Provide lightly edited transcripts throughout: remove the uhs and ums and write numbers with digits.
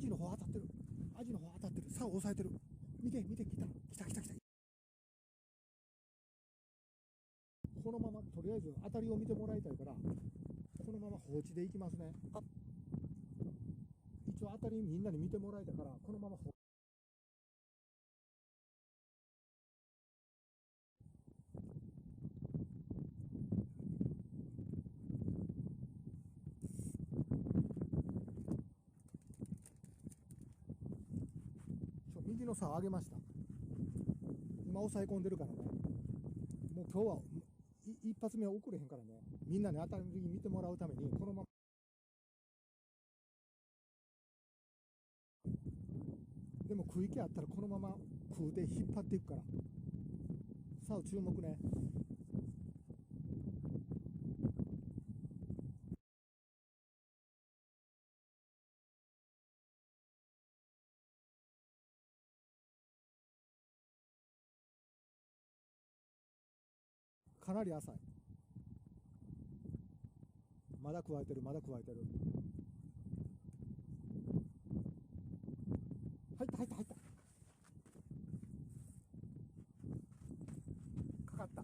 ジの方当たってる。アジの方当たってる。竿押さえてる。見て、見て、来た。来た来た来た。このまま、とりあえず当たりを見てもらいたいから、このまま放置でいきますね。一応当たりみんなに見てもらいたいから、このまま放置。右の竿上げました。今押さえ込んでるからね。もう今日は一発目は遅れへんからね。みんなに当たり見てもらうために、このまま。でも食い気あったらこのまま食うて引っ張っていくから。さあ注目ね。かなり浅い。まだ加えてる、まだ加えてる。入った入った入った。かかった。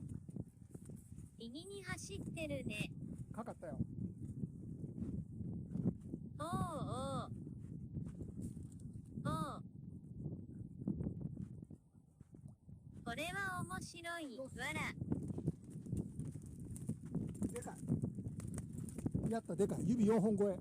右に走ってるね。かかったよ。おうおう。おう。これは面白い。わら。でかい。やった、でかい。指4本超え。